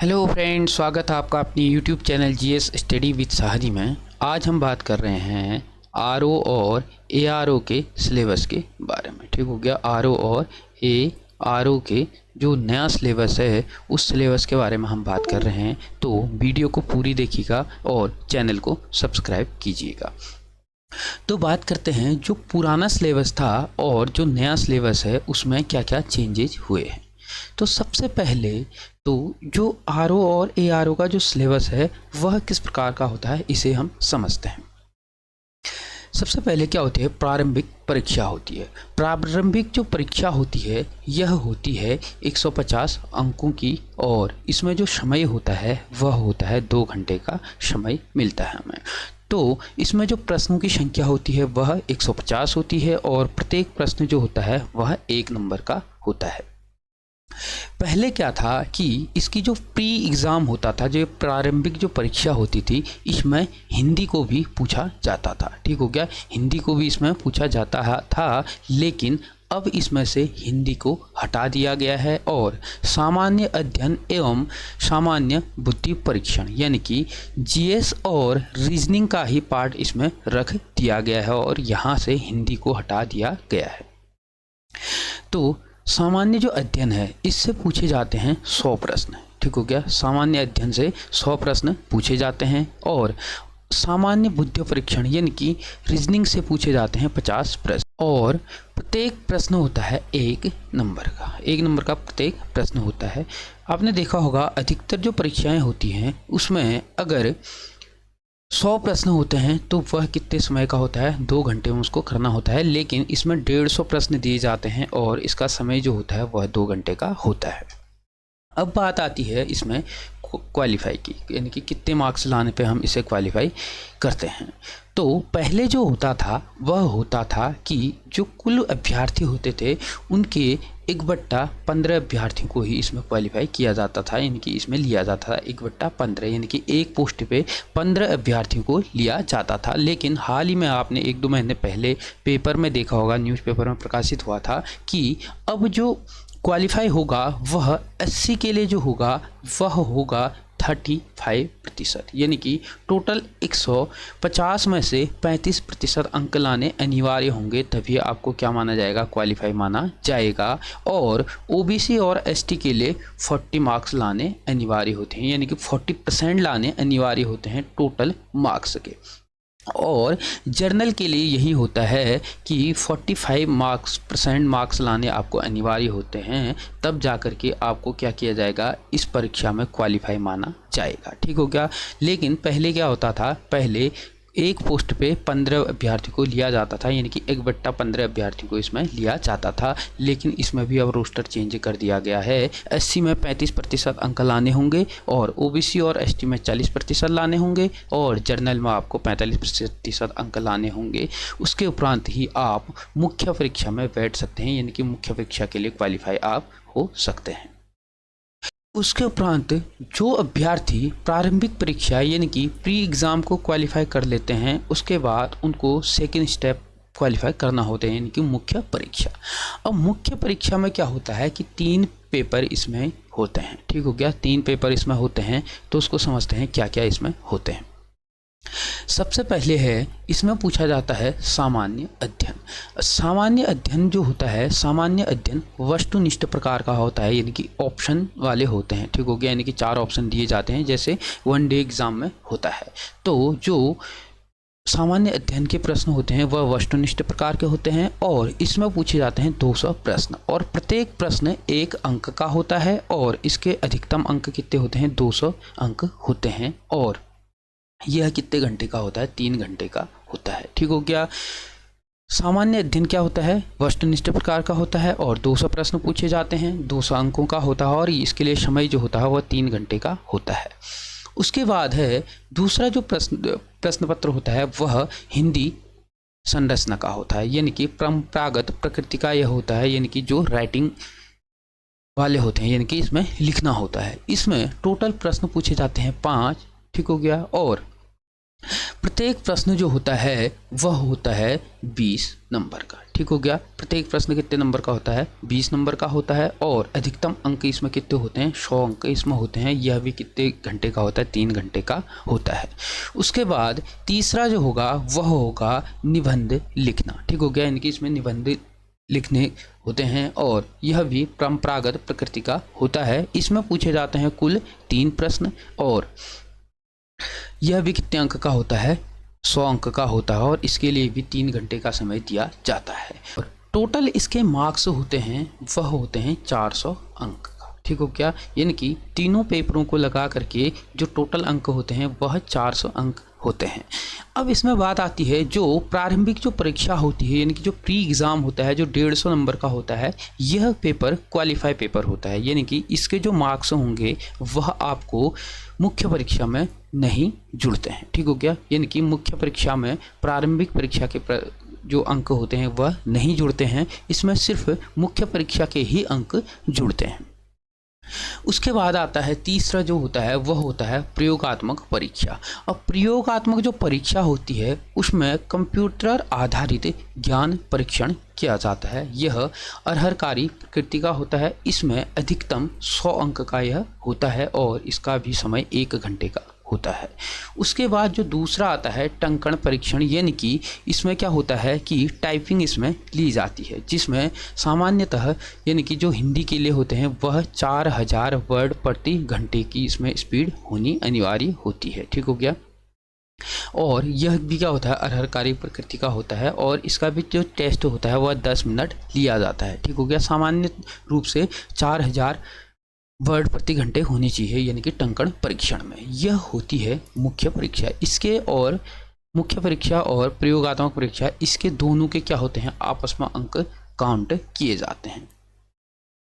Hello friend, स्वागत है आपका अपनी YouTube channel GS study with Sahari में। आज हम बात कर रहे हैं आरओ और एआरओ के सिलेबस के बारे में। ठीक हो गया। आरओ और एआरओ के जो नया सिलेबस है उस सिलेबस के बारे में हम बात कर रहे हैं, तो वीडियो को पूरी देखिएगा और चैनल को सब्सक्राइब कीजिएगा। तो बात करते हैं जो पुराना सिलेबस था और जो नया सिलेबस है उसमें क्या क्या चेंजेज हुए हैं। तो सबसे पहले तो जो आरओ और एआरओ का जो सिलेबस है वह किस प्रकार का होता है इसे हम समझते हैं। सबसे पहले क्या होती है, प्रारंभिक परीक्षा होती है। प्रारंभिक जो परीक्षा होती है यह होती है 150 अंकों की, और इसमें जो समय होता है वह होता है 2 घंटे का समय मिलता है हमें। तो इसमें जो प्रश्नों की संख्या होती है वह 150 होती है, और प्रत्येक प्रश्न जो होता है वह 1 नंबर का होता है। पहले क्या था कि इसकी जो प्री एग्ज़ाम होता था, जो प्रारंभिक जो परीक्षा होती थी, इसमें हिंदी को भी पूछा जाता था। ठीक हो गया, हिंदी को भी इसमें पूछा जाता था, लेकिन अब इसमें से हिंदी को हटा दिया गया है और सामान्य अध्ययन एवं सामान्य बुद्धि परीक्षण यानी कि जीएस और रीजनिंग का ही पार्ट इसमें रख दिया गया है, और यहाँ से हिंदी को हटा दिया गया है। तो सामान्य जो अध्ययन है इससे पूछे जाते हैं 100 प्रश्न। ठीक हो गया, सामान्य अध्ययन से 100 प्रश्न पूछे जाते हैं, और सामान्य बुद्धि परीक्षण यानी कि रीजनिंग से पूछे जाते हैं 50 प्रश्न, और प्रत्येक प्रश्न होता है 1 नंबर का। 1 नंबर का प्रत्येक प्रश्न होता है। आपने देखा होगा अधिकतर जो परीक्षाएं होती हैं उसमें अगर 100 प्रश्न होते हैं तो वह कितने समय का होता है, 2 घंटे में उसको करना होता है, लेकिन इसमें 150 प्रश्न दिए जाते हैं और इसका समय जो होता है वह 2 घंटे का होता है। अब बात आती है इसमें क्वालिफाई की, यानी कि कितने मार्क्स लाने पे हम इसे क्वालिफाई करते हैं। तो पहले जो होता था वह होता था कि जो कुल अभ्यर्थी होते थे उनके 1/15 अभ्यर्थियों को ही इसमें क्वालिफाई किया जाता था, यानी कि इसमें लिया जाता था 1/15, यानी कि एक पोस्ट पे 15 अभ्यर्थियों को लिया जाता था। लेकिन हाल ही में आपने 1-2 महीने पहले पेपर में देखा होगा, न्यूज़पेपर में प्रकाशित हुआ था कि अब जो क्वालिफाई होगा वह 80 के लिए जो होगा वह होगा 35%, यानी कि टोटल 150 में से 35% अंक लाने अनिवार्य होंगे, तभी आपको क्या माना जाएगा, क्वालिफाई माना जाएगा। और ओबीसी और एसटी के लिए 40 मार्क्स लाने अनिवार्य होते हैं, यानी कि 40% लाने अनिवार्य होते हैं टोटल मार्क्स के। और जर्नल के लिए यही होता है कि 45% मार्क्स लाने आपको अनिवार्य होते हैं, तब जाकर के आपको क्या किया जाएगा, इस परीक्षा में क्वालिफाई माना जाएगा। ठीक हो गया। लेकिन पहले क्या होता था, पहले एक पोस्ट पे 15 अभ्यर्थी को लिया जाता था, यानी कि 1/15 अभ्यर्थी को इसमें लिया जाता था, लेकिन इसमें भी अब रोस्टर चेंज कर दिया गया है। एससी में 35% अंक लाने होंगे, और ओबीसी और एसटी में 40% लाने होंगे, और जर्नल में आपको 45% अंक लाने होंगे। उसके उपरांत ही आप मुख्य परीक्षा में बैठ सकते हैं, यानी कि मुख्य परीक्षा के लिए क्वालिफाई आप हो सकते हैं। उसके उपरांत जो अभ्यर्थी प्रारंभिक परीक्षा यानी कि प्री एग्ज़ाम को क्वालिफाई कर लेते हैं, उसके बाद उनको सेकेंड स्टेप क्वालिफाई करना होता है, यानी कि मुख्य परीक्षा। अब मुख्य परीक्षा में क्या होता है कि 3 पेपर इसमें होते हैं। ठीक हो गया, 3 पेपर इसमें होते हैं, तो उसको समझते हैं क्या क्या इसमें होते हैं। सबसे पहले है इसमें पूछा जाता है सामान्य अध्ययन। सामान्य अध्ययन जो होता है, सामान्य अध्ययन वस्तुनिष्ठ प्रकार का होता है, यानी कि ऑप्शन वाले होते हैं। ठीक हो गया, यानी कि 4 ऑप्शन दिए जाते हैं, जैसे 1 डे एग्जाम में होता है। तो जो सामान्य अध्ययन के प्रश्न होते हैं वह वस्तुनिष्ठ प्रकार के होते हैं, और इसमें पूछे जाते हैं 200 प्रश्न, और प्रत्येक प्रश्न 1 अंक का होता है, और इसके अधिकतम अंक कितने होते हैं, 200 अंक होते हैं। और यह कितने घंटे का होता है, 3 घंटे का होता है। ठीक हो गया। सामान्य अध्ययन क्या होता है, वस्तुनिष्ठ प्रकार का होता है, और 200 प्रश्न पूछे जाते हैं, 200 अंकों का होता है, और इसके लिए समय जो होता है वह 3 घंटे का होता है। उसके बाद है दूसरा जो प्रश्न पत्र होता है वह हिंदी संरचना का होता है, यानी कि परंपरागत प्रकृति का यह होता है, यानी कि जो राइटिंग वाले होते हैं, यानी कि इसमें लिखना होता है। इसमें टोटल प्रश्न पूछे जाते हैं 5। ठीक हो गया। और प्रत्येक प्रश्न जो होता है वह होता है 20 नंबर का। ठीक हो गया। प्रत्येक प्रश्न कितने नंबर का होता है? 20 नंबर का होता है। और अधिकतम अंक इसमें कितने होते हैं? 100 अंक इसमें होते हैं। यह भी कितने घंटे का होता है? 3 घंटे का होता है। उसके बाद तीसरा जो होगा वह होगा निबंध लिखना। ठीक हो गया। इनकी इसमें निबंध लिखने होते हैं और यह भी परंपरागत प्रकृति का होता है। इसमें पूछे जाते हैं कुल 3 प्रश्न और यह भी कितने अंक का होता है? 100 अंक का होता है और इसके लिए भी 3 घंटे का समय दिया जाता है। और टोटल इसके मार्क्स होते हैं वह होते हैं 400 अंक का। ठीक हो क्या? यानी कि तीनों पेपरों को लगा करके जो टोटल अंक होते हैं वह 400 अंक होते हैं। अब इसमें बात आती है जो प्रारंभिक जो परीक्षा होती है यानी कि जो प्री एग्ज़ाम होता है जो 150 नंबर का होता है, यह पेपर क्वालिफाई पेपर होता है। यानी कि इसके जो मार्क्स होंगे वह आपको मुख्य परीक्षा में नहीं जुड़ते हैं। ठीक हो गया। यानी कि मुख्य परीक्षा में प्रारंभिक परीक्षा के जो अंक होते हैं वह नहीं जुड़ते हैं। इसमें सिर्फ मुख्य परीक्षा के ही अंक जुड़ते हैं। उसके बाद आता है तीसरा जो होता है वह होता है प्रयोगात्मक परीक्षा। अब प्रयोगात्मक जो परीक्षा होती है उसमें कंप्यूटर आधारित ज्ञान परीक्षण किया जाता है। यह अरहरकारी प्रकृति का होता है। इसमें अधिकतम 100 अंक का यह होता है और इसका भी समय 1 घंटे का होता है। उसके बाद जो दूसरा आता है टंकण परीक्षण, यानी कि इसमें क्या होता है कि टाइपिंग इसमें ली जाती है, जिसमें सामान्यतः यानी कि जो हिंदी के लिए होते हैं वह 4000 वर्ड प्रति घंटे की इसमें स्पीड होनी अनिवार्य होती है। ठीक हो गया। और यह भी क्या होता है? अरहरकारी प्रकृति का होता है और इसका भी जो टेस्ट होता है वह 10 मिनट लिया जाता है। ठीक हो गया। सामान्य रूप से 4000 वर्ड प्रति घंटे होनी चाहिए यानी कि टंकण परीक्षण में। यह होती है मुख्य परीक्षा। इसके और मुख्य परीक्षा और प्रयोगात्मक परीक्षा इसके दोनों के क्या होते हैं? आपस में अंक काउंट किए जाते हैं।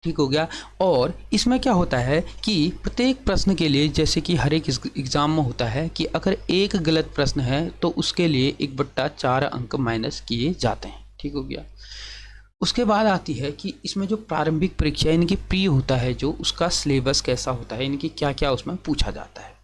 ठीक हो गया। और इसमें क्या होता है कि प्रत्येक प्रश्न के लिए जैसे कि हर एक एग्जाम में होता है कि अगर एक गलत प्रश्न है तो उसके लिए 1/4 अंक माइनस किए जाते हैं। ठीक हो गया। उसके बाद आती है कि इसमें जो प्रारंभिक परीक्षा यानी कि प्री होता है जो उसका सिलेबस कैसा होता है यानी कि क्या क्या उसमें पूछा जाता है।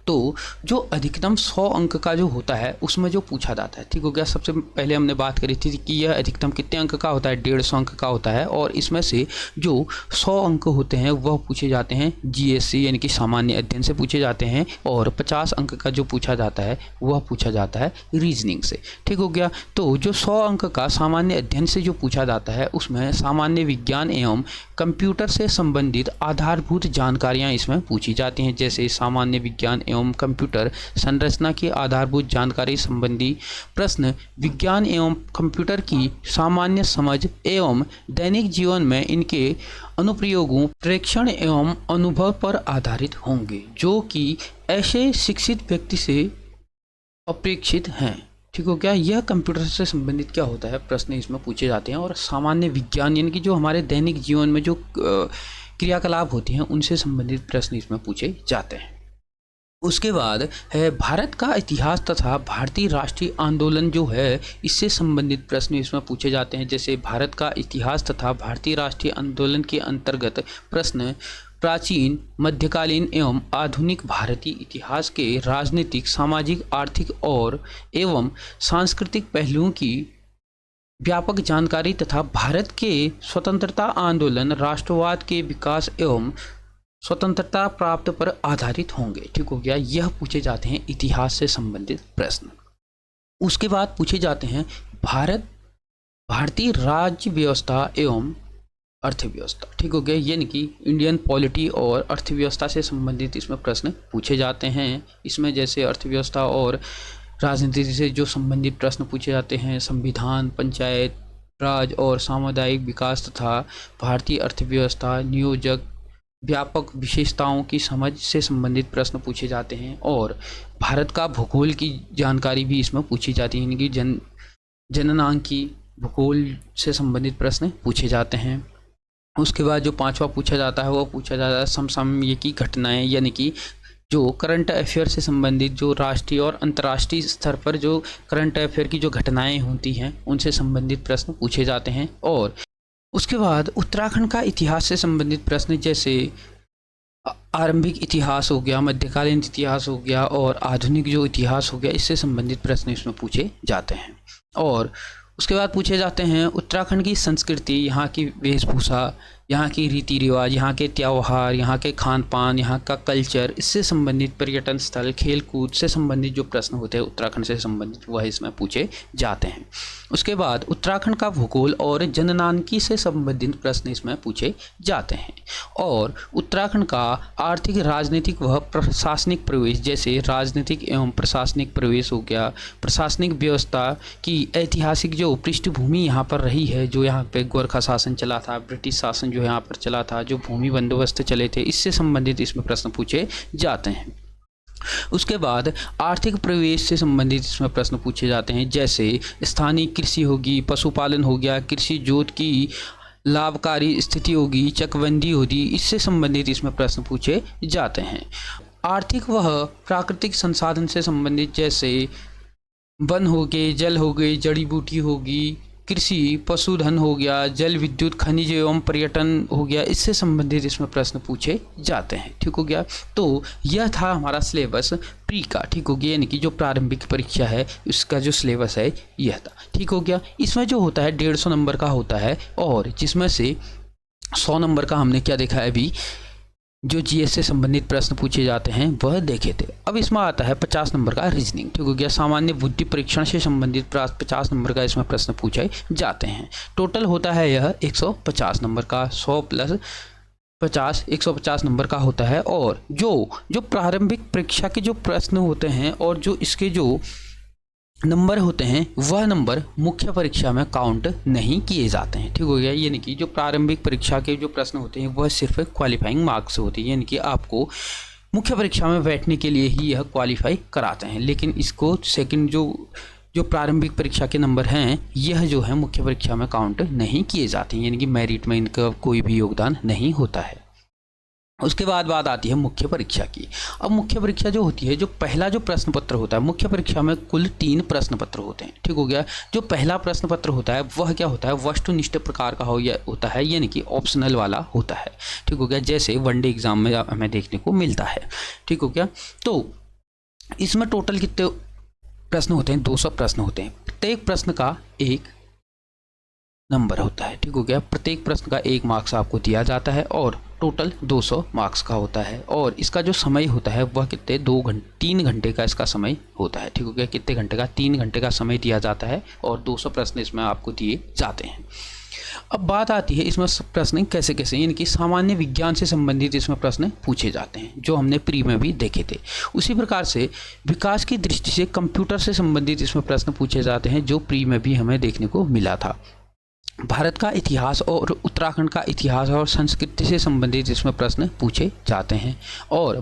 तो जो अधिकतम 100 अंक का जो होता है उसमें जो पूछा जाता है। ठीक हो गया। सबसे पहले हमने बात करी थी कि यह अधिकतम कितने अंक का होता है? 150 अंक का होता है और इसमें से जो 100 अंक होते हैं वह पूछे जाते हैं जीएससी यानी कि सामान्य अध्ययन से पूछे जाते हैं और 50 अंक का जो पूछा जाता है वह पूछा जाता है रीजनिंग से। ठीक हो गया। तो जो 100 अंक का सामान्य अध्ययन से जो पूछा जाता है उसमें सामान्य विज्ञान एवं कंप्यूटर से संबंधित आधारभूत जानकारियाँ इसमें पूछी जाती हैं, जैसे सामान्य विज्ञान एवं कंप्यूटर संरचना की आधारभूत जानकारी संबंधी प्रश्न, विज्ञान एवं कंप्यूटर की सामान्य समझ एवं दैनिक जीवन में इनके अनुप्रयोगों, प्रेक्षण एवं अनुभव पर आधारित होंगे, जो कि ऐसे शिक्षित व्यक्ति से अपेक्षित हैं। ठीक हो गया। यह कंप्यूटर से संबंधित क्या होता है? प्रश्न इसमें पूछे जाते हैं और सामान्य विज्ञान यानी कि जो हमारे दैनिक जीवन में जो क्रियाकलाप होती हैं उनसे संबंधित प्रश्न इसमें पूछे जाते हैं। उसके बाद है भारत का इतिहास तथा भारतीय राष्ट्रीय आंदोलन जो है इससे संबंधित प्रश्न इसमें पूछे जाते हैं, जैसे भारत का इतिहास तथा भारतीय राष्ट्रीय आंदोलन के अंतर्गत प्रश्न प्राचीन, मध्यकालीन एवं आधुनिक भारतीय इतिहास के राजनीतिक, सामाजिक, आर्थिक और एवं सांस्कृतिक पहलुओं की व्यापक जानकारी तथा भारत के स्वतंत्रता आंदोलन, राष्ट्रवाद के विकास एवं स्वतंत्रता प्राप्त पर आधारित होंगे। ठीक हो गया। यह पूछे जाते हैं इतिहास से संबंधित प्रश्न। उसके बाद पूछे जाते हैं भारतीय राज्य व्यवस्था एवं अर्थव्यवस्था। ठीक हो गया। यानी कि इंडियन पॉलिटी और अर्थव्यवस्था से संबंधित इसमें प्रश्न पूछे जाते हैं। इसमें जैसे अर्थव्यवस्था और राजनीति से जो संबंधित प्रश्न पूछे जाते हैं, संविधान, पंचायत राज और सामुदायिक विकास तथा भारतीय अर्थव्यवस्था, नियोजक, व्यापक विशेषताओं की समझ से संबंधित प्रश्न पूछे जाते हैं और भारत का भूगोल की जानकारी भी इसमें पूछी जाती है, यानी कि जननांकी भूगोल से संबंधित प्रश्न पूछे जाते हैं। उसके बाद जो 5वां पूछा जाता है वो पूछा जाता है समसामयिकी घटनाएं, यानी कि जो करंट अफेयर से संबंधित जो राष्ट्रीय और अंतर्राष्ट्रीय स्तर पर जो करंट अफेयर की जो घटनाएं होती हैं उनसे संबंधित प्रश्न पूछे जाते हैं। और उसके बाद उत्तराखंड का इतिहास से संबंधित प्रश्न, जैसे आरंभिक इतिहास हो गया, मध्यकालीन इतिहास हो गया और आधुनिक जो इतिहास हो गया, इससे संबंधित प्रश्न इसमें पूछे जाते हैं। और उसके बाद पूछे जाते हैं उत्तराखंड की संस्कृति, यहाँ की वेशभूषा, यहाँ की रीति रिवाज, यहाँ के त्यौहार, यहाँ के खान पान, यहाँ का कल्चर, इससे संबंधित पर्यटन स्थल, खेल कूद से संबंधित जो प्रश्न होते हैं उत्तराखंड से संबंधित, वह इसमें पूछे जाते हैं। उसके बाद उत्तराखंड का भूगोल और जननांकी से संबंधित प्रश्न इसमें पूछे जाते हैं। और उत्तराखंड का आर्थिक, राजनीतिक व प्रशासनिक प्रवेश, जैसे राजनीतिक एवं प्रशासनिक प्रवेश हो गया, प्रशासनिक व्यवस्था की ऐतिहासिक जो पृष्ठभूमि यहाँ पर रही है, जो यहाँ पे गोरखा शासन चला था, ब्रिटिश शासन जो यहाँ पर चला था, जो भूमि बंदोबस्त चले थे, इससे संबंधित इसमें प्रश्न पूछे जाते हैं। उसके बाद आर्थिक प्रवेश से संबंधित इसमें प्रश्न पूछे जाते हैं, जैसे स्थानीय कृषि होगी, पशुपालन हो गया, कृषि जोत की लाभकारी स्थिति होगी, चकबंदी होगी, इससे संबंधित इसमें प्रश्न पूछे जाते हैं। आर्थिक व प्राकृतिक संसाधन से संबंधित, जैसे वन हो गए, जल हो गई, जड़ी बूटी होगी, कृषि, पशुधन हो गया, जल विद्युत, खनिज एवं पर्यटन हो गया, इससे संबंधित इसमें प्रश्न पूछे जाते हैं। ठीक हो गया। तो यह था हमारा सिलेबस प्री का। ठीक हो गया, यानी कि जो प्रारंभिक परीक्षा है उसका जो सिलेबस है यह था। ठीक हो गया। इसमें जो होता है 150 नंबर का होता है, और जिसमें से 100 नंबर का हमने क्या देखा है अभी, जो जीएस से संबंधित प्रश्न पूछे जाते हैं वह देखे थे। अब इसमें आता है 50 नंबर का रीजनिंग। ठीक हो गया। सामान्य बुद्धि परीक्षण से संबंधित 50 नंबर का इसमें प्रश्न पूछे जाते हैं। टोटल होता है यह 150 नंबर का, 100 प्लस 50 150 नंबर का होता है। और जो प्रारंभिक परीक्षा के जो प्रश्न होते हैं और जो इसके जो नंबर होते हैं, वह नंबर मुख्य परीक्षा में काउंट नहीं किए जाते हैं। ठीक हो गया। यानी कि जो प्रारंभिक परीक्षा के जो प्रश्न होते हैं वह सिर्फ क्वालिफाइंग मार्क्स होते हैं, यानी कि आपको मुख्य परीक्षा में बैठने के लिए ही यह क्वालिफाई कराते हैं। लेकिन इसको सेकंड जो प्रारंभिक परीक्षा के नंबर हैं, यह जो है मुख्य परीक्षा में काउंट नहीं किए जाते हैं, यानी कि मेरिट में इनका कोई भी योगदान नहीं होता है। उसके बाद बात आती है मुख्य परीक्षा की। अब मुख्य परीक्षा जो होती है, जो पहला जो प्रश्न पत्र होता है, मुख्य परीक्षा में कुल 3 प्रश्न पत्र होते हैं। ठीक हो गया। जो पहला प्रश्न पत्र होता है वह क्या होता है, वस्तुनिष्ठ प्रकार का होता है, यानी कि ऑप्शनल वाला होता है। ठीक हो गया। जैसे वनडे एग्जाम में हमें देखने को मिलता है। ठीक हो गया। तो इसमें टोटल कितने प्रश्न होते हैं, 200 प्रश्न होते हैं। प्रत्येक प्रश्न का 1 नंबर होता है। ठीक हो गया। प्रत्येक प्रश्न का 1 मार्क्स आपको दिया जाता है और टोटल 200 मार्क्स का होता है। और इसका जो समय होता है वह कितने 3 घंटे का इसका समय होता है। ठीक हो गया। कितने घंटे का, 3 घंटे का समय दिया जाता है और 200 प्रश्न इसमें आपको दिए जाते हैं। अब बात आती है इसमें प्रश्न कैसे कैसे, यानी कि सामान्य विज्ञान से संबंधित इसमें प्रश्न पूछे जाते हैं, जो हमने प्री में भी देखे थे। उसी प्रकार से विकास की दृष्टि से कंप्यूटर से संबंधित इसमें प्रश्न पूछे जाते हैं, जो प्री में भी हमें देखने को मिला था। भारत का इतिहास और उत्तराखंड का इतिहास और संस्कृति से संबंधित इसमें प्रश्न पूछे जाते हैं। और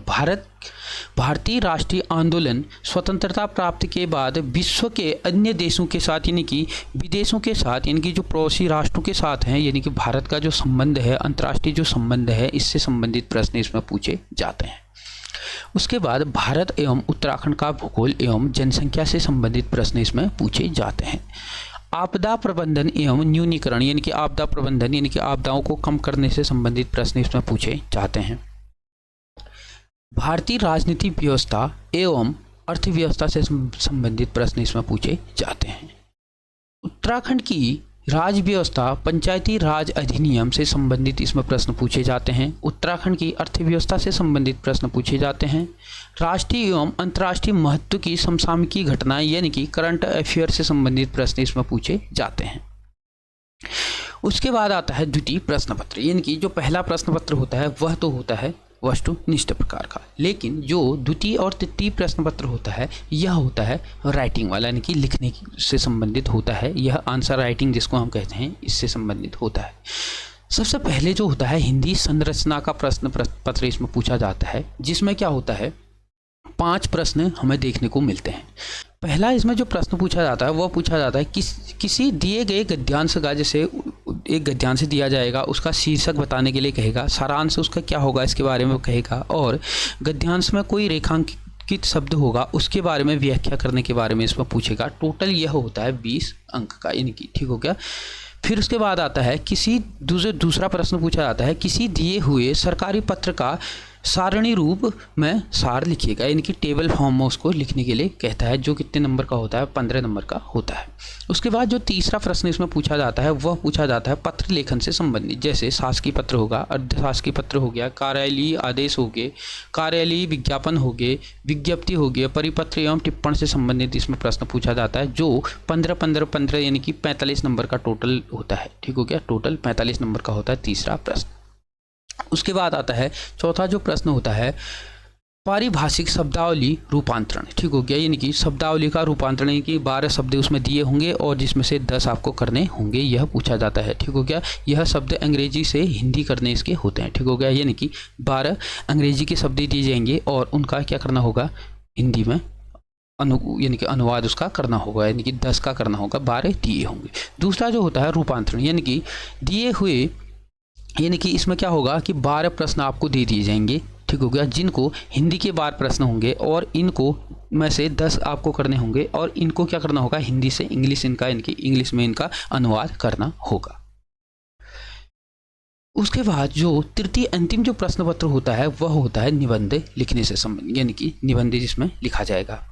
भारतीय राष्ट्रीय आंदोलन स्वतंत्रता प्राप्ति के बाद विश्व के अन्य देशों के साथ, यानी कि विदेशों के साथ, यानी कि जो पड़ोसी राष्ट्रों के साथ हैं, यानी कि भारत का जो संबंध है, अंतर्राष्ट्रीय जो संबंध है, इससे संबंधित प्रश्न इसमें पूछे जाते हैं। उसके बाद भारत एवं उत्तराखंड का भूगोल एवं जनसंख्या से संबंधित प्रश्न इसमें पूछे जाते हैं। आपदा प्रबंधन एवं न्यूनीकरण, यानी कि आपदा प्रबंधन, यानी कि आपदाओं को कम करने से संबंधित प्रश्न इसमें पूछे जाते हैं। भारतीय राजनीतिक व्यवस्था एवं अर्थव्यवस्था से संबंधित प्रश्न इसमें पूछे जाते हैं। उत्तराखंड की राज्य व्यवस्था, पंचायती राज अधिनियम से संबंधित इसमें प्रश्न पूछे जाते हैं। उत्तराखंड की अर्थव्यवस्था से संबंधित प्रश्न पूछे जाते हैं। राष्ट्रीय एवं अंतर्राष्ट्रीय महत्व की समसामयिक घटनाएं, यानी कि करंट अफेयर से संबंधित प्रश्न इसमें पूछे जाते हैं। उसके बाद आता है द्वितीय प्रश्न पत्र, यानी कि जो पहला प्रश्न पत्र होता है वह तो होता है वस्तुनिष्ठ प्रकार का, लेकिन जो द्वितीय और तृतीय प्रश्न पत्र होता है यह होता है राइटिंग वाला, यानी कि लिखने से संबंधित होता है। यह आंसर राइटिंग जिसको हम कहते हैं, इससे संबंधित होता है। सबसे पहले जो होता है हिंदी संरचना का प्रश्न पत्र इसमें पूछा जाता है, जिसमें क्या होता है 5 प्रश्न हमें देखने को मिलते हैं। पहला इसमें जो प्रश्न पूछा जाता है वह पूछा जाता है किसी दिए गए गद्यांश का, जैसे एक गद्यांश दिया जाएगा, उसका शीर्षक बताने के लिए कहेगा, सारांश उसका क्या होगा इसके बारे में कहेगा, और गद्यांश में कोई रेखांकित शब्द होगा उसके बारे में व्याख्या करने के बारे में इसमें पूछेगा। टोटल यह होता है 20 अंक का, यानी कि ठीक हो गया। फिर उसके बाद आता है दूसरा प्रश्न पूछा जाता है किसी दिए हुए सरकारी पत्र का सारणी रूप में सार लिखिएगा, यानी कि टेबल फॉर्म में उसको लिखने के लिए कहता है, जो कितने नंबर का होता है, 15 नंबर का होता है। उसके बाद जो तीसरा प्रश्न इसमें पूछा जाता है वह पूछा जाता है पत्र लेखन से संबंधित, जैसे शासकीय पत्र होगा, अर्धशासकीय पत्र हो गया, कार्यालयीय आदेश हो गए, कार्यालयीय विज्ञापन हो गए, विज्ञप्ति हो गया, परिपत्र एवं टिप्पण से संबंधित इसमें प्रश्न पूछा जाता है, जो 15 यानी कि 45 नंबर का टोटल होता है। ठीक हो गया, टोटल 45 नंबर का होता है तीसरा प्रश्न। उसके बाद आता है चौथा जो प्रश्न होता है पारिभाषिक शब्दावली रूपांतरण। ठीक हो गया, यानी कि शब्दावली का रूपांतरण, यानी कि 12 शब्द उसमें दिए होंगे और जिसमें से 10 आपको करने होंगे, यह पूछा जाता है। ठीक हो गया, यह शब्द अंग्रेजी से हिंदी करने इसके होते हैं। ठीक हो गया, यानी कि 12 अंग्रेजी के शब्द दिए जाएंगे और उनका क्या करना होगा, हिंदी में यानी कि अनुवाद उसका करना होगा, यानी कि 10 का करना होगा, 12 दिए होंगे। दूसरा जो होता है रूपांतरण, यानी कि दिए हुए, यानी कि इसमें क्या होगा कि 12 प्रश्न आपको दे दिए जाएंगे। ठीक हो गया, जिनको हिंदी के 12 प्रश्न होंगे और इनको में से 10 आपको करने होंगे और इनको क्या करना होगा, हिंदी से इंग्लिश इनका, इनकी इंग्लिश में इनका अनुवाद करना होगा। उसके बाद जो तृतीय अंतिम जो प्रश्न पत्र होता है वह होता है निबंध लिखने से संबंधित, यानी कि निबंध जिसमें लिखा जाएगा,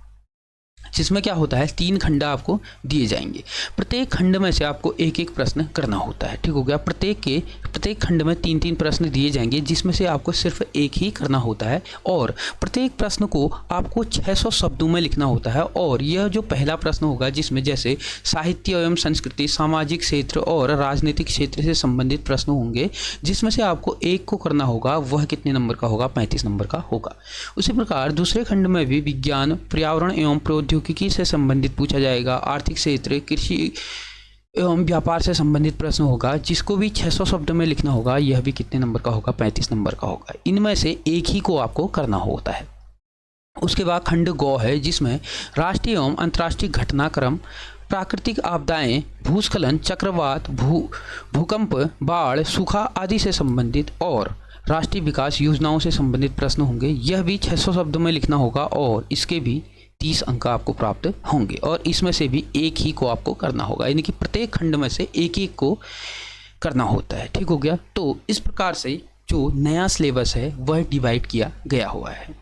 जिसमें क्या होता है 3 खंड आपको दिए जाएंगे। प्रत्येक खंड में से आपको एक एक प्रश्न करना होता है। ठीक हो गया, प्रत्येक खंड में 3-3 प्रश्न दिए जाएंगे, जिसमें से आपको सिर्फ एक ही करना होता है और प्रत्येक प्रश्न को आपको 600 शब्दों में लिखना होता है। और यह जो पहला प्रश्न होगा, जिसमें जैसे साहित्य एवं संस्कृति, सामाजिक क्षेत्र और राजनीतिक क्षेत्र से संबंधित प्रश्न होंगे, जिसमें से आपको एक को करना होगा, वह कितने नंबर का होगा, 35 नंबर का होगा। उसी प्रकार दूसरे खंड में भी विज्ञान, पर्यावरण एवं प्रौद्योगिकी से संबंधित पूछा जाएगा, आर्थिक क्षेत्र, कृषि एवं व्यापार से संबंधित प्रश्न होगा, जिसको भी 600 शब्द में लिखना होगा, यह भी कितने नंबर का होगा, 35 नंबर का होगा। इनमें से एक ही को आपको करना होता है। उसके बाद खंड गौ है, जिसमें राष्ट्रीय एवं अंतर्राष्ट्रीय घटनाक्रम, प्राकृतिक आपदाएं, भूस्खलन, चक्रवात, भूकंप, बाढ़, सूखा आदि से संबंधित और राष्ट्रीय विकास योजनाओं से संबंधित प्रश्न होंगे। यह भी 600 शब्दों में लिखना होगा और इसके भी 30 अंक आपको प्राप्त होंगे और इसमें से भी एक ही को आपको करना होगा, यानी कि प्रत्येक खंड में से एक एक को करना होता है। ठीक हो गया, तो इस प्रकार से जो नया सिलेबस है वह डिवाइड किया गया हुआ है।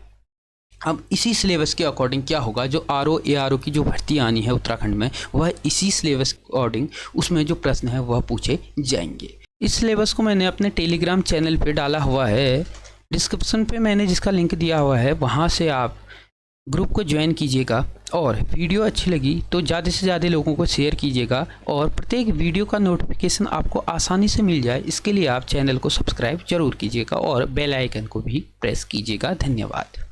अब इसी सिलेबस के अकॉर्डिंग क्या होगा, जो RO ARO की जो भर्ती आनी है उत्तराखंड में, वह इसी सिलेबस के अकॉर्डिंग उसमें जो प्रश्न है वह पूछे जाएंगे। इस सिलेबस को मैंने अपने टेलीग्राम चैनल पे डाला हुआ है, डिस्क्रिप्शन पे मैंने जिसका लिंक दिया हुआ है, वहाँ से आप ग्रुप को ज्वाइन कीजिएगा और वीडियो अच्छी लगी तो ज़्यादा से ज़्यादा लोगों को शेयर कीजिएगा और प्रत्येक वीडियो का नोटिफिकेशन आपको आसानी से मिल जाए, इसके लिए आप चैनल को सब्सक्राइब जरूर कीजिएगा और बेल आइकन को भी प्रेस कीजिएगा। धन्यवाद।